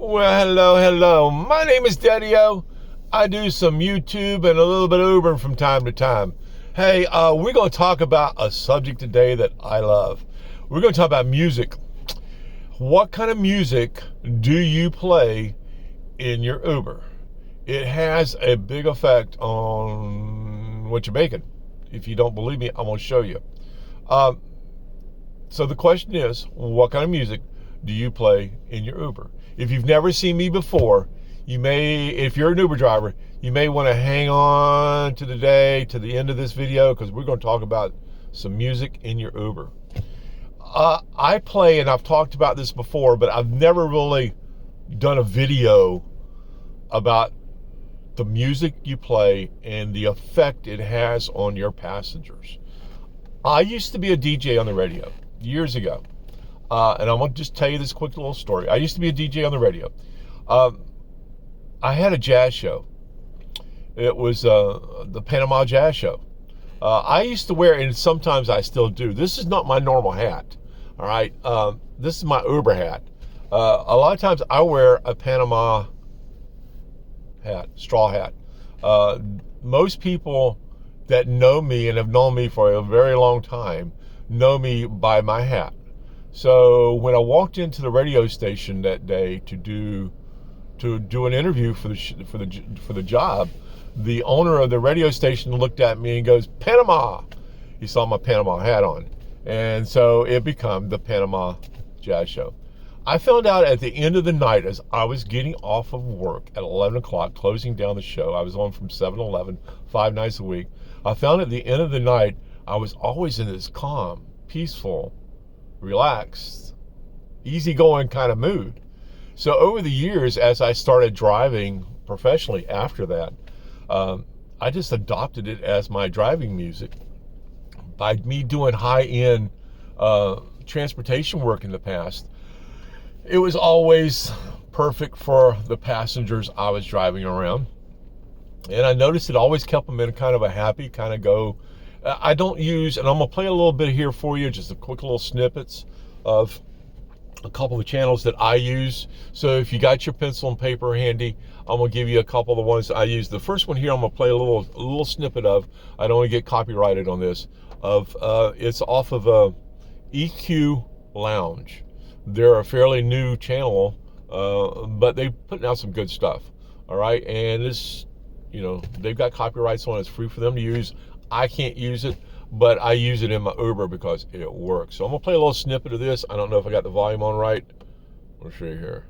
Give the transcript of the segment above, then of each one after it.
Well, hello. My name is Daddy-O. I do some YouTube and a little bit of Ubering from time to time. Hey, we're going to talk about a subject today that I love. We're going to talk about music. What kind of music do you play in your Uber? It has a big effect on what you're making. If you don't believe me, I'm going to show you. So the question is, what kind of music do you play in your Uber? If you've never seen me before, if you're an Uber driver, you may want to hang on to the end of this video, because we're going to talk about some music in your Uber. I play, and I've talked about this before, but I've never really done a video about the music you play and the effect it has on your passengers. I used to be a DJ on the radio years ago. And I'm going to just tell you this quick little story. I used to be a DJ on the radio. I had a jazz show. It was the Panama Jazz Show. I used to wear, and sometimes I still do, this is not my normal hat. All right. This is my Uber hat. A lot of times I wear a Panama hat, straw hat. Most people that know me and have known me for a very long time know me by my hat. So when I walked into the radio station that day to do an interview for the job, the owner of the radio station looked at me and goes, "Panama." He saw my Panama hat on, and so it became the Panama Jazz Show. I found out at the end of the night, as I was getting off of work at 11 o'clock, closing down the show. I was on from 7 to 11, 5 nights a week. I found at the end of the night, I was always in this calm, peaceful, relaxed, easygoing kind of mood. So over the years, as I started driving professionally after that, I just adopted it as my driving music. By me doing high-end transportation work in the past, it was always perfect for the passengers I was driving around. And I noticed it always kept them in kind of a happy kind of go. I don't use, and I'm going to play a little bit here for you, just a quick little snippets of a couple of the channels that I use. So if you got your pencil and paper handy, I'm going to give you a couple of the ones I use. The first one here, I'm going to play a little snippet of. I don't want to get copyrighted on this. It's off of EQ Lounge. They're a fairly new channel, but they're putting out some good stuff. All right, and this, they've got copyrights on it. It's free for them to use. I can't use it, but I use it in my Uber because it works. So I'm going to play a little snippet of this. I don't know if I got the volume on right. I'll show you here.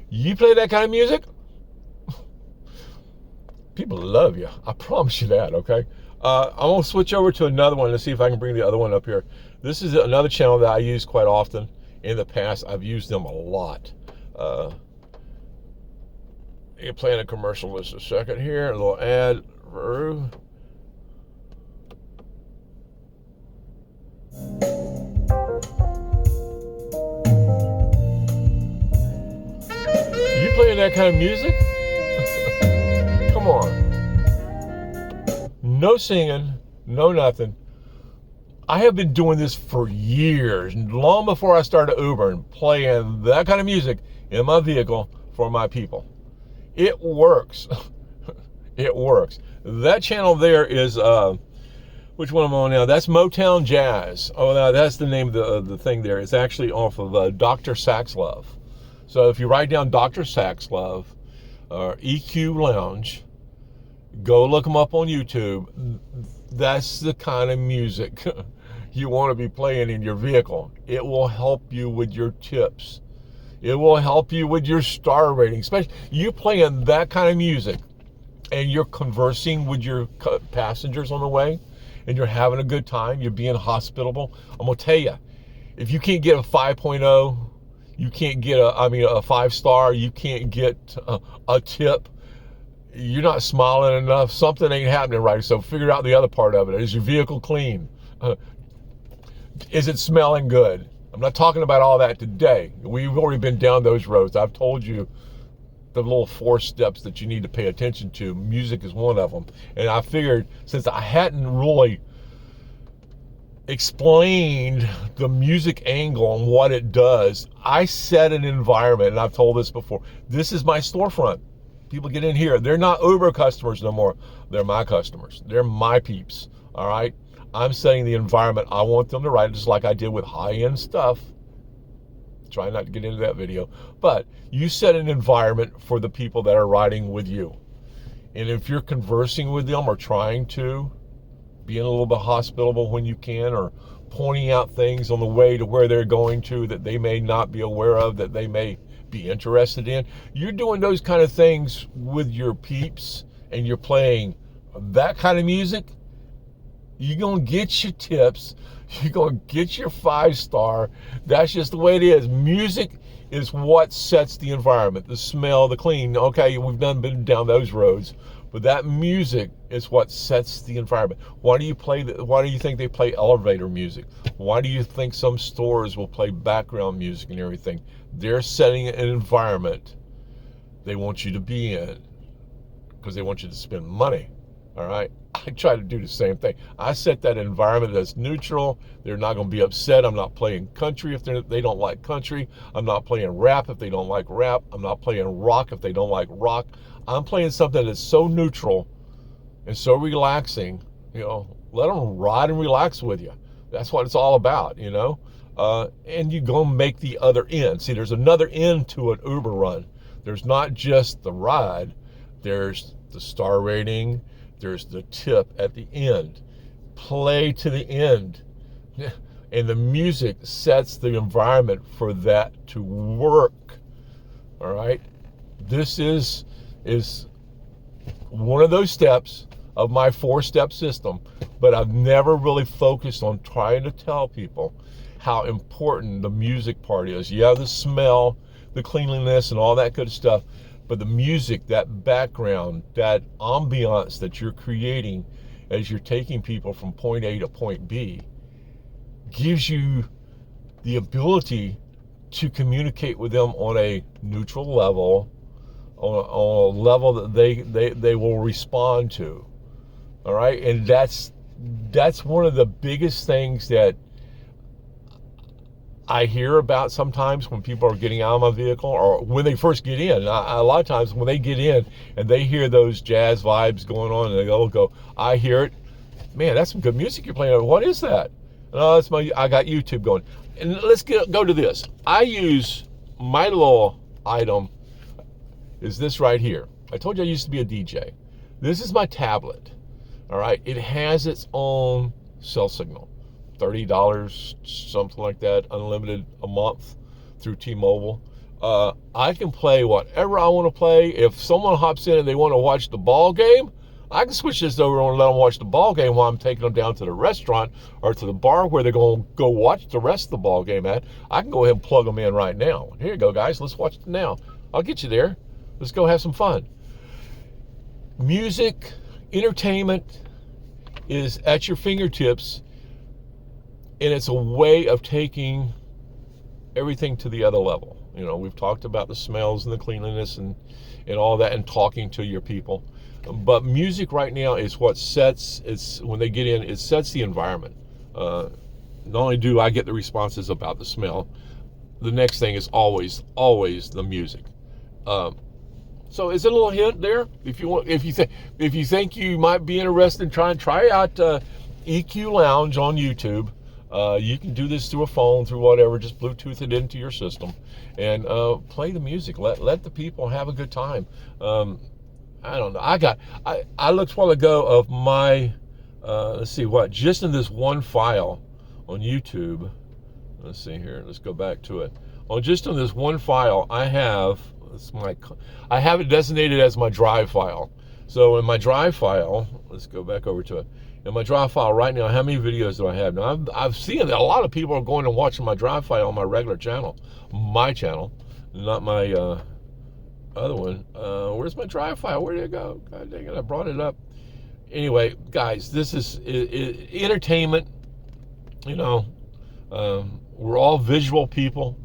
You play that kind of music? People love you. I promise you that, okay? I'm going to switch over to another one. Let's see if I can bring the other one up here. This is another channel that I use quite often. In the past, I've used them a lot. You're playing a commercial just a second here. A little ad. You playing that kind of music? Come on. No singing, no nothing. I have been doing this for years, long before I started Uber, and playing that kind of music in my vehicle for my people. It works. It works. That channel there is, which one am I on now? That's Motown Jazz. Oh, no, that's the name of the thing there. It's actually off of Dr. Saxlove. So if you write down Dr. Saxlove, EQ Lounge, go look them up on YouTube. That's the kind of music you want to be playing in your vehicle. It will help you with your tips. It will help you with your star rating. Especially you playing that kind of music and you're conversing with your passengers on the way and you're having a good time, you're being hospitable. I'm going to tell you, if you can't get a 5.0, you can't get a 5-star, you can't get a tip, you're not smiling enough, something ain't happening right. So figure out the other part of it. Is your vehicle clean? Is it smelling good? I'm not talking about all that today. We've already been down those roads. I've told you the little 4 steps that you need to pay attention to. Music is one of them. And I figured, since I hadn't really explained the music angle and what it does, I set an environment, and I've told this before. This is my storefront. People get in here. They're not Uber customers no more. They're my customers. They're my peeps. All right? I'm setting the environment I want them to write, just like I did with high-end stuff. Try not to get into that video. But you set an environment for the people that are riding with you. And if you're conversing with them or trying to, being a little bit hospitable when you can, or pointing out things on the way to where they're going to that they may not be aware of, that they may be interested in. You're doing those kind of things with your peeps, and you're playing that kind of music, you're going to get your tips. You're going to get your 5-star. That's just the way it is. Music is what sets the environment, the smell, the clean. Okay, we've been down those roads. But that music is what sets the environment. Why do you think they play elevator music? Why do you think some stores will play background music and everything? They're setting an environment they want you to be in, because they want you to spend money. All right? I try to do the same thing. I set that environment that's neutral. They're not going to be upset. I'm not playing country if they don't like country. I'm not playing rap if they don't like rap. I'm not playing rock if they don't like rock. I'm playing something that's so neutral and so relaxing. Let them ride and relax with you. That's what it's all about, and you go make the other end. See, there's another end to an Uber run. There's not just the ride. There's the star rating. There's the tip at the end. Play to the end. And the music sets the environment for that to work. All right? This is one of those steps of my 4-step system, but I've never really focused on trying to tell people how important the music part is. Yeah, the smell, the cleanliness, and all that good stuff, but the music, that background, that ambiance that you're creating as you're taking people from point A to point B gives you the ability to communicate with them on a neutral level, on a level that they will respond to. All right? And that's one of the biggest things that I hear about sometimes when people are getting out of my vehicle, or when they first get in. A lot of times when they get in and they hear those jazz vibes going on, and they go, I hear it. Man, that's some good music you're playing. What is that? Oh, I got YouTube going. And let's go to this. I use my little item is this right here. I told you I used to be a DJ. This is my tablet. All right. It has its own cell signal. $30, something like that, unlimited a month through T-Mobile. I can play whatever I want to play. If someone hops in and they want to watch the ball game, I can switch this over and let them watch the ball game while I'm taking them down to the restaurant or to the bar where they're going to go watch the rest of the ball game at. I can go ahead and plug them in right now. Here you go, guys. Let's watch it now. I'll get you there. Let's go have some fun. Music, entertainment is at your fingertips. And it's a way of taking everything to the other level. We've talked about the smells and the cleanliness and all that, and talking to your people. But music right now is what when they get in, it sets the environment. Not only do I get the responses about the smell, the next thing is always the music. So it's a little hint there. If you think you might be interested in try out EQ Lounge on YouTube. You can do this through a phone, through whatever, just Bluetooth it into your system and play the music. Let the people have a good time. I don't know. I looked a while ago of my, let's see just in this one file on YouTube. Let's see here. Let's go back to it. Just in this one file, I have it designated as my drive file. So in my drive file, let's go back over to it. In my drive file right now, how many videos do I have? Now, I've seen that a lot of people are going and watching my drive file on my regular channel. My channel, not my other one. Where's my drive file? Where did it go? God dang it, I brought it up. Anyway, guys, this is entertainment. We're all visual people.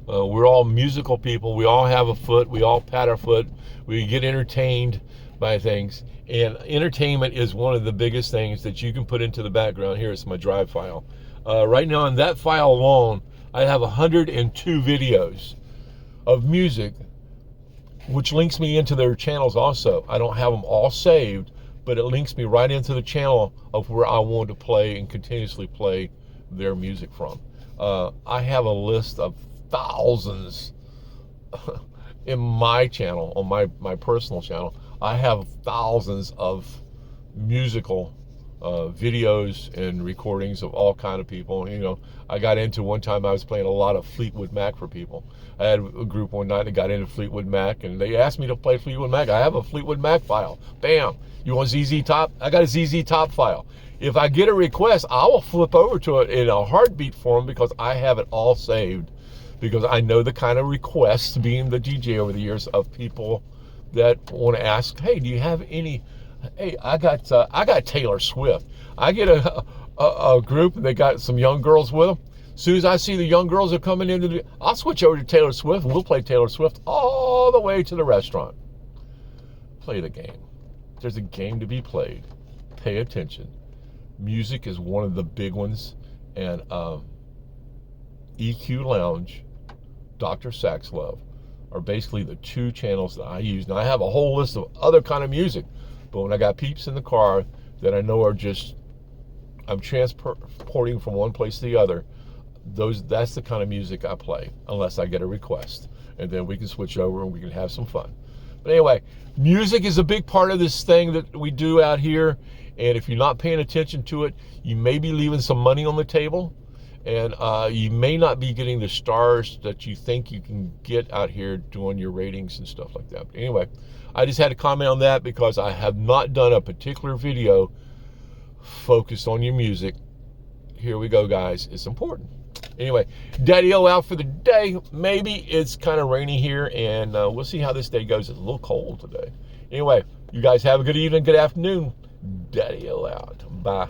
We're all musical people. We all have a foot. We all pat our foot. We get entertained by things. And entertainment is one of the biggest things that you can put into the background. Here is my drive file. Right now on that file alone, I have 102 videos of music, which links me into their channels also. I don't have them all saved, but it links me right into the channel of where I want to play and continuously play their music from. I have a list of thousands in my channel, on my personal channel. I have thousands of musical videos and recordings of all kind of people. You know, I got into one time, I was playing a lot of Fleetwood Mac for people. I had a group one night that got into Fleetwood Mac, and they asked me to play Fleetwood Mac. I have a Fleetwood Mac file. Bam! You want ZZ Top? I got a ZZ Top file. If I get a request, I will flip over to it in a heartbeat form because I have it all saved. Because I know the kind of requests, being the DJ over the years, of people that want to ask, hey, do you have any? Hey, I got Taylor Swift. I get a group, and they got some young girls with them. As soon as I see the young girls are coming into I'll switch over to Taylor Swift, and we'll play Taylor Swift all the way to the restaurant. Play the game. There's a game to be played. Pay attention. Music is one of the big ones, and EQ Lounge, Dr. Sax Love are basically the two channels that I use. Now I have a whole list of other kind of music, but when I got peeps in the car that I know are just, I'm transporting from one place to the other, that's the kind of music I play, unless I get a request. And then we can switch over and we can have some fun. But anyway, music is a big part of this thing that we do out here. And if you're not paying attention to it, you may be leaving some money on the table. And you may not be getting the stars that you think you can get out here doing your ratings and stuff like that. But anyway, I just had to comment on that because I have not done a particular video focused on your music. Here we go, guys. It's important. Anyway, Daddy-O out for the day. Maybe it's kind of rainy here, and we'll see how this day goes. It's a little cold today. Anyway, you guys have a good evening, good afternoon. Daddy-O out. Bye.